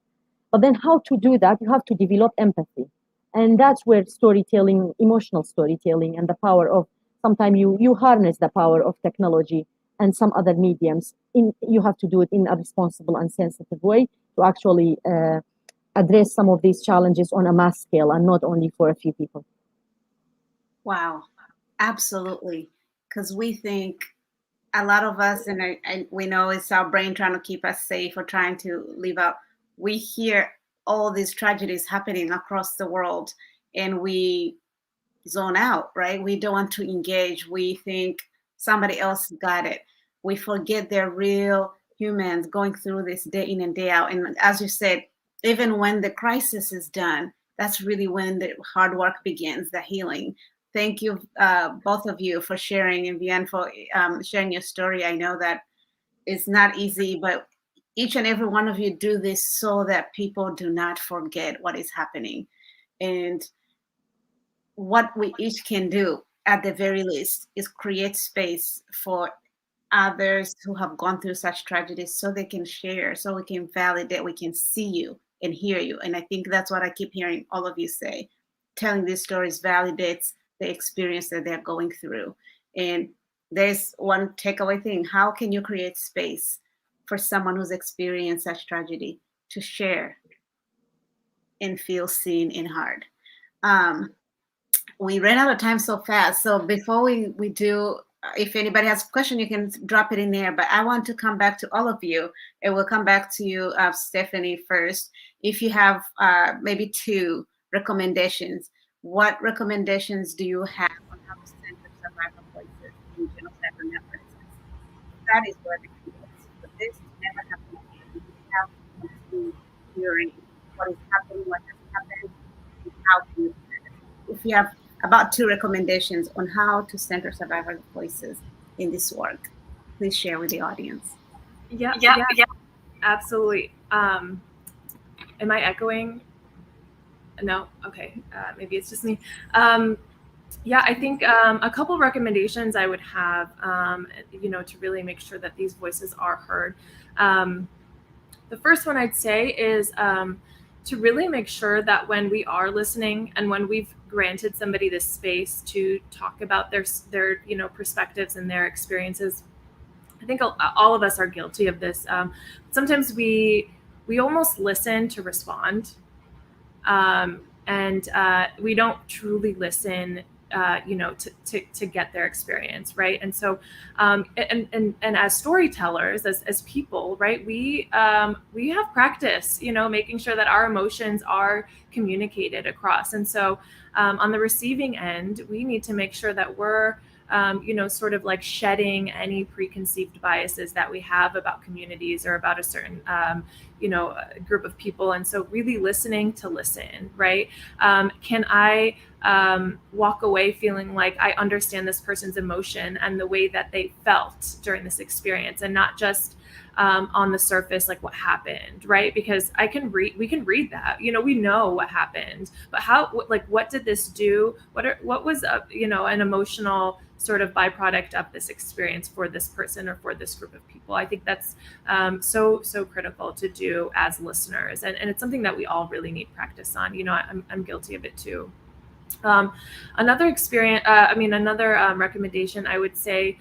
But then how to do that? You have to develop empathy. And that's where storytelling, emotional storytelling, and the power of sometimes you harness the power of technology and some other mediums. You have to do it in a responsible and sensitive way to actually address some of these challenges on a mass scale and not only for a few people. Wow, absolutely. Because we think a lot of us, and we know it's our brain trying to keep us safe or trying to live out. We hear all these tragedies happening across the world and we zone out, right? We don't want to engage. We think somebody else got it. We forget they're real humans going through this day in and day out. And as you said, even when the crisis is done, that's really when the hard work begins, the healing. Thank you, both of you, for sharing, and Vian for sharing your story. I know that it's not easy, but each and every one of you do this so that people do not forget what is happening. And what we each can do, at the very least, is create space for others who have gone through such tragedies so they can share, so we can validate, we can see you and hear you. And I think that's what I keep hearing all of you say. Telling these stories validates the experience that they're going through. And there's one takeaway thing. How can you create space for someone who's experienced such tragedy to share and feel seen and heard? We ran out of time so fast. So before we do, if anybody has a question, you can drop it in there. But I want to come back to all of you. And we'll come back to you, Stephanie, first. If you have maybe 2 recommendations, what recommendations do you have on how to center survivor voices in genocide remembrance? That is where the key is. But this never happened again. We have to hearing what is happening, what has happened, and how to use it. If you have about 2 recommendations on how to center survivor voices in this work, please share with the audience. Yeah, absolutely. Am I echoing? No? Okay. Maybe it's just me. Yeah, I think a couple recommendations I would have, to really make sure that these voices are heard. The first one I'd say is to really make sure that when we are listening and when we've granted somebody this space to talk about their perspectives and their experiences, I think all of us are guilty of this. Sometimes we almost listen to respond, and we don't truly listen, to get their experience, right? And so, and as storytellers, as people, right, we have practice, making sure that our emotions are communicated across. And so, on the receiving end, we need to make sure that we're sort of like shedding any preconceived biases that we have about communities or about a certain, group of people. And so really listening to listen, right? Can I walk away feeling like I understand this person's emotion and the way that they felt during this experience, and not just on the surface, like what happened, right? Because we can read that, we know what happened, but what did this do? What was an emotional sort of byproduct of this experience for this person or for this group of people? I think that's so critical to do as listeners, and it's something that we all really need practice on. I'm guilty of it too. Another experience, another recommendation I would say,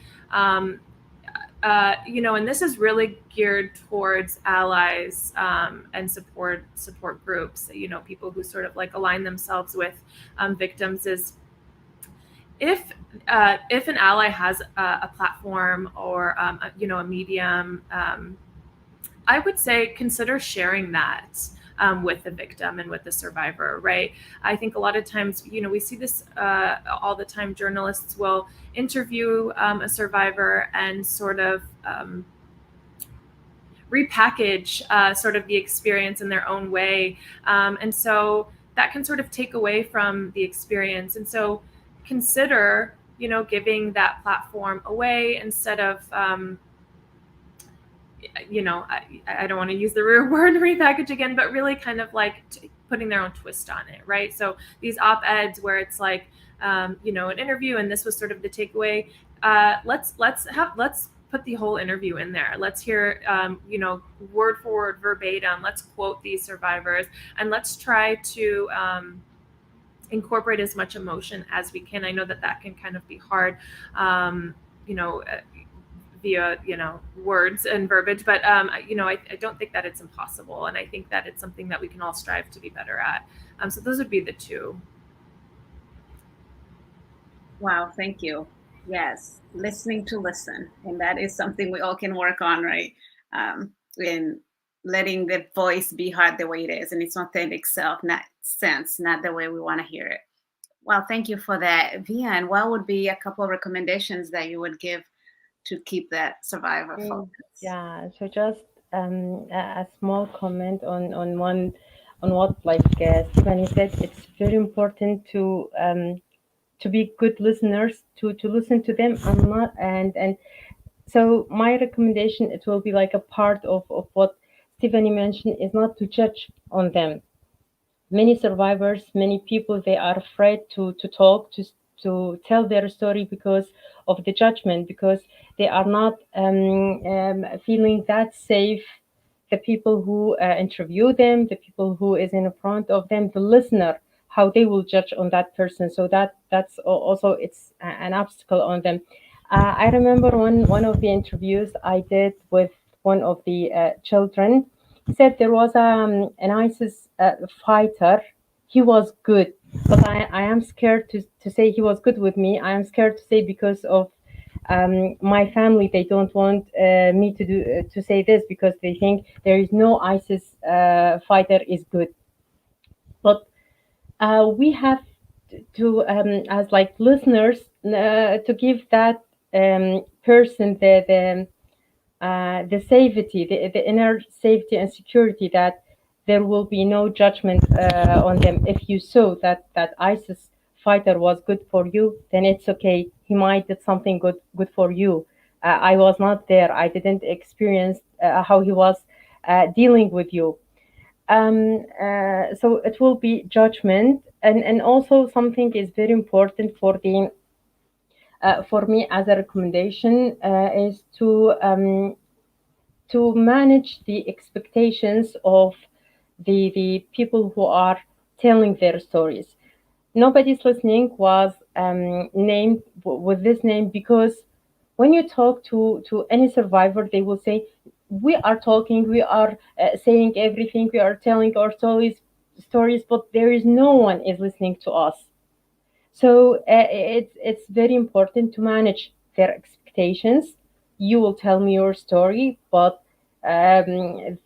and this is really geared towards allies and support groups, people who sort of like align themselves with victims, is if an ally has a platform or a medium, I would say consider sharing that with the victim and with the survivor, right? I think a lot of times, we see this all the time. Journalists will interview a survivor and sort of repackage sort of the experience in their own way. And so that can sort of take away from the experience. And so consider, giving that platform away instead of, I don't want to use the word repackage again, but really kind of like putting their own twist on it, right? So these op-eds where it's like, an interview, and this was sort of the takeaway. Let's put the whole interview in there. Let's hear, word for word, verbatim. Let's quote these survivors, and let's try to incorporate as much emotion as we can. I know that can kind of be hard, via words and verbiage, but I don't think that it's impossible, and I think that it's something that we can all strive to be better at. So those would be the two. Wow, thank you. Yes, listening to listen, and that is something we all can work on, right? In letting the voice be heard the way it is, and its authentic self, not the way we want to hear it. Well, thank you for that. Vian, what would be a couple of recommendations that you would give to keep that survivor focus? Yeah, so just a small comment on what Sulaimani said. It's very important to be good listeners, to listen to them, and so my recommendation, it will be like a part of what Stephanie mentioned, is not to judge on them. Many survivors, many people, they are afraid to talk, to tell their story because of the judgment, because they are not feeling that safe. The people who interview them, the people who is in front of them, the listener, how they will judge on that person. So that's also, it's an obstacle on them. I remember one of the interviews I did with one of the children. He said there was an ISIS fighter. He was good, but I am scared to say he was good with me. I am scared to say because of my family. They don't want me to say this because they think there is no ISIS fighter is good. But we have to as like listeners to give that person the safety, the inner safety and security, that there will be no judgment on them. If you saw that ISIS fighter was good for you, then it's okay. He might did something good for you. I was not there. I didn't experience how he was dealing with you. So it will be judgment, and also something is very important for the for me as a recommendation is to manage the expectations of the people who are telling their stories. Nobody's listening was named with this name because when you talk to any survivor, they will say, we are talking, we are saying everything, we are telling our stories, but there is no one is listening to us. So it's very important to manage their expectations. You will tell me your story, but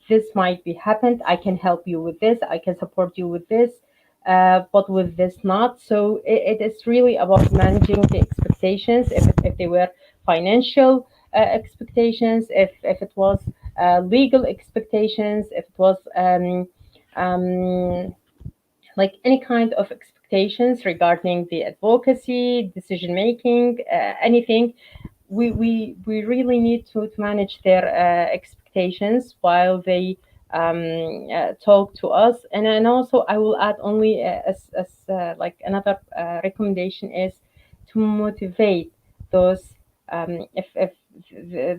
this might be happened. I can help you with this. I can support you with this, but with this not. So it is really about managing the expectations. If they were financial expectations, if it was legal expectations, if it was like any kind of expectations regarding the advocacy, decision making, anything. we really need to manage their expectations while they talk to us. And also I will add only as like another recommendation is to motivate those if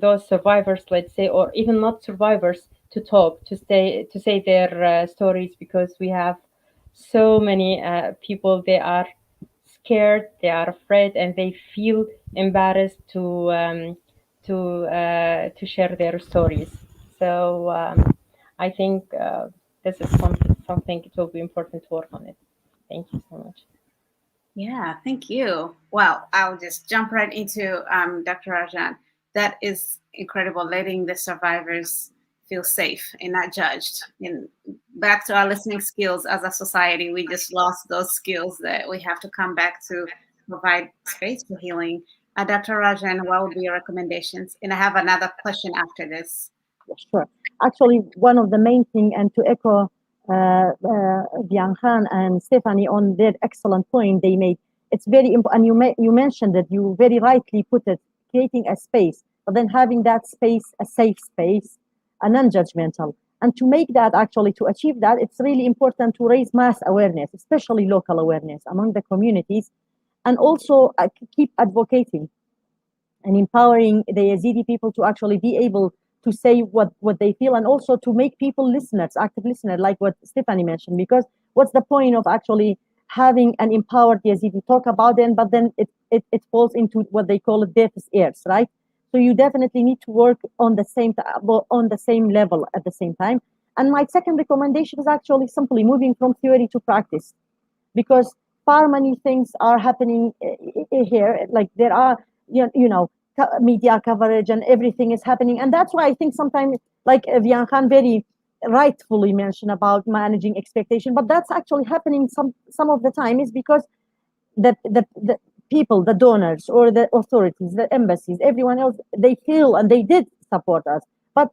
those survivors, let's say, or even not survivors, to talk, to say their stories, because we have so many people, they are scared, they are afraid, and they feel embarrassed to share their stories. So I think this is something it will be important to work on it. Thank you so much. Yeah, thank you. Well, I'll just jump right into Dr. Rozhen. That is incredible, letting the survivors feel safe and not judged. And back to our listening skills as a society, we just lost those skills that we have to come back to provide space for healing. Dr. Rozhen, what would be your recommendations? And I have another question after this. Sure. Actually, one of the main thing, and to echo Vian and Stephanie on their excellent point they made, it's very important. And you mentioned that, you very rightly put it, creating a space, but then having that space a safe space, a non-judgmental. And to make that, actually, to achieve that, it's really important to raise mass awareness, especially local awareness among the communities, and also keep advocating and empowering the Yazidi people to actually be able to say what they feel, and also to make people listeners, active listeners, like what Stephanie mentioned. Because what's the point of actually having an empowered Yazidi talk about them, but then it falls into what they call deaf ears, right? So you definitely need to work on the same level at the same time. And my second recommendation is actually simply moving from theory to practice, because far many things are happening here. Like there are, media coverage and everything is happening. And that's why I think sometimes, like Vian Khan very rightfully mentioned about managing expectation, but that's actually happening some of the time is because the people, the donors or the authorities, the embassies, everyone else, they feel and they did support us. But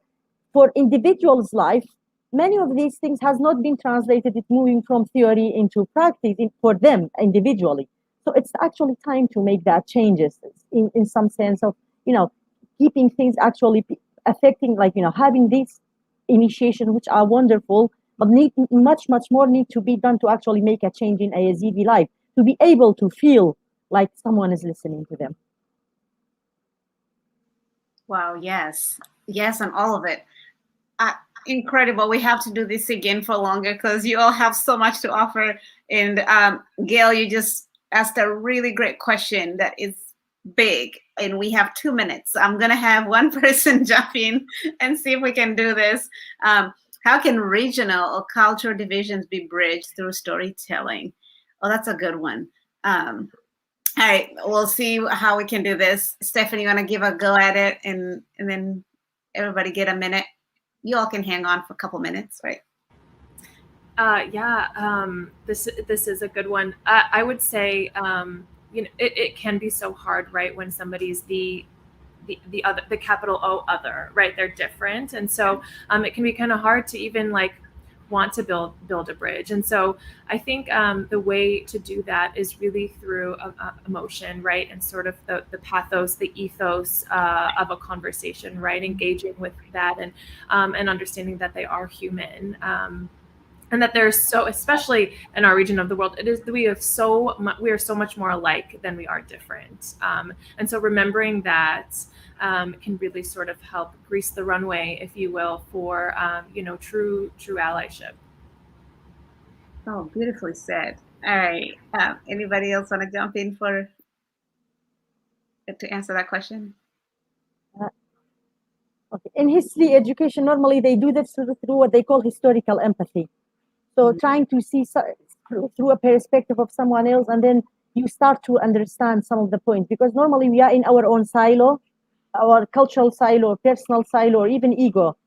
for individuals' life, many of these things has not been translated. It's moving from theory into practice for them individually. So it's actually time to make that changes in some sense of, keeping things actually affecting, like, having these initiation, which are wonderful, but much more need to be done to actually make a change in a Yazidi life, to be able to feel like someone is listening to them. Wow, yes, on all of it. Incredible. We have to do this again for longer because you all have so much to offer. And Gail, you just asked a really great question that is big, and we have 2 minutes. I'm going to have one person jump in and see if we can do this. How can regional or cultural divisions be bridged through storytelling? Oh, that's a good one. All right, we'll see how we can do this. Stephanie, you want to give a go at it, and then everybody get a minute? You all can hang on for a couple minutes, right? This is a good one. I would say, it can be so hard, right, when somebody's the other, the capital O other, right? They're different, and so it can be kind of hard to even want to build a bridge. And so I think the way to do that is really through emotion, right? And sort of the pathos, the ethos of a conversation, right? Engaging with that and understanding that they are human. And that there's especially in our region of the world, we are so much more alike than we are different. And so remembering that can really sort of help grease the runway, if you will, for true allyship. Oh, beautifully said. All right. Anybody else want to jump in to answer that question? Okay. In history education, normally they do this through what they call historical empathy. So trying to see through a perspective of someone else, and then you start to understand some of the points, because normally we are in our own silo, our cultural silo, personal silo, or even ego,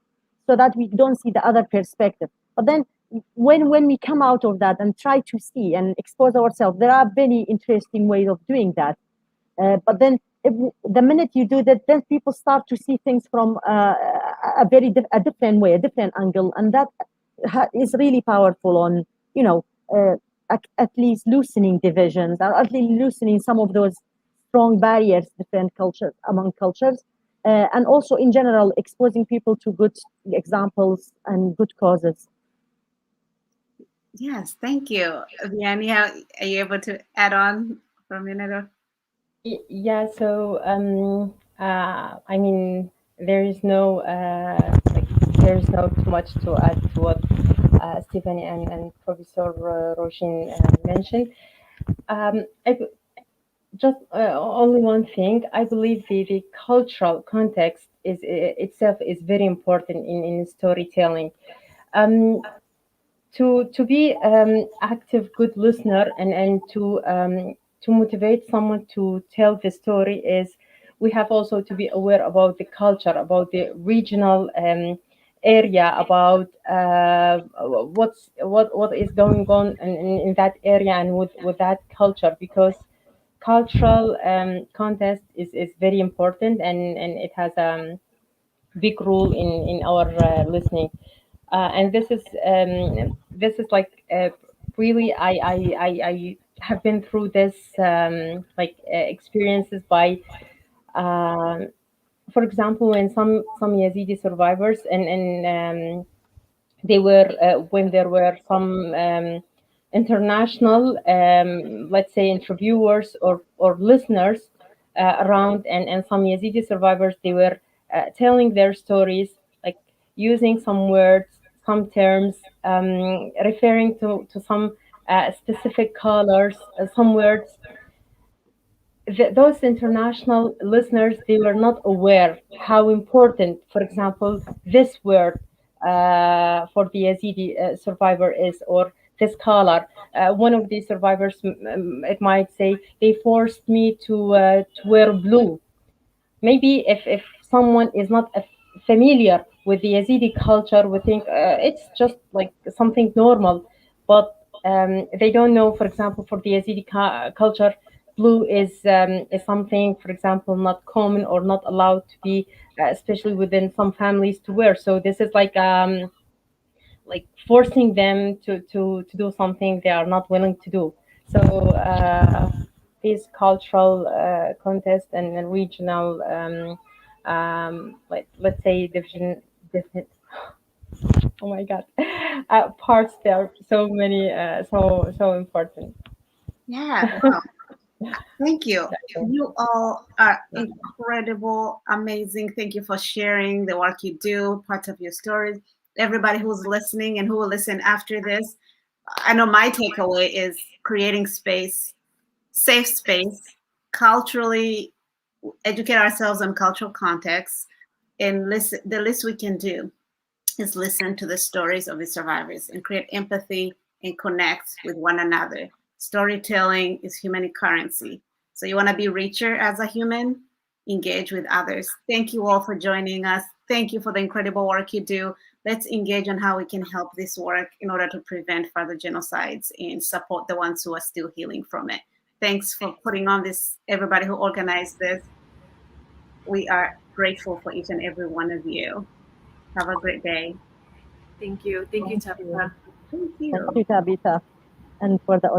so that we don't see the other perspective. But then when we come out of that and try to see and expose ourselves, there are very interesting ways of doing that. But then the minute you do that, then people start to see things from a different way, a different angle, and that is really powerful on, at least loosening divisions, or at least loosening some of those strong barriers, different cultures among cultures, and also in general exposing people to good examples and good causes. Yes, thank you. Vianney, are you able to add on for a minute? Yeah, so I mean, there is no there's no too much to add to what Stephanie and Professor Rozhen mentioned. Just only one thing. I believe the cultural context is itself is very important in storytelling. Um, to be active good listener and to motivate someone to tell the story is we have also to be aware about the culture, about the regional area, about what is going on in that area and with that culture, because cultural context is very important, and it has big role in our listening. And this is like really I have been through this experiences by for example, when some Yazidi survivors and they were when there were some international let's say interviewers or listeners around, and some Yazidi survivors, they were telling their stories, like using some words, some terms, referring to some specific colors, some words. Those international listeners, they were not aware how important, for example, this word for the Yazidi survivor is, or this color. One of these survivors, it might say, they forced me to wear blue. Maybe if someone is not familiar with the Yazidi culture, would think it's just like something normal, but they don't know. For example, for the Yazidi culture, blue is something, for example, not common or not allowed to be, especially within some families, to wear. So this is like forcing them to do something they are not willing to do. So these cultural contests and regional like let's say different oh my god parts, there are so many so important. Yeah, wow. Thank you. You all are incredible, amazing. Thank you for sharing the work you do, part of your stories. Everybody who's listening and who will listen after this, I know my takeaway is creating space, safe space, culturally educate ourselves on cultural context, and listen. The least we can do is listen to the stories of the survivors and create empathy and connect with one another. Storytelling is human currency. So you want to be richer as a human, engage with others. Thank you all for joining us. Thank you for the incredible work you do. Let's engage on how we can help this work in order to prevent further genocides and support the ones who are still healing from it. Thanks for putting on this, everybody who organized this. We are grateful for each and every one of you. Have a great day. Thank you. Thank you, Thank you. Tabitha. Thank you. Thank you, Tabitha, and for the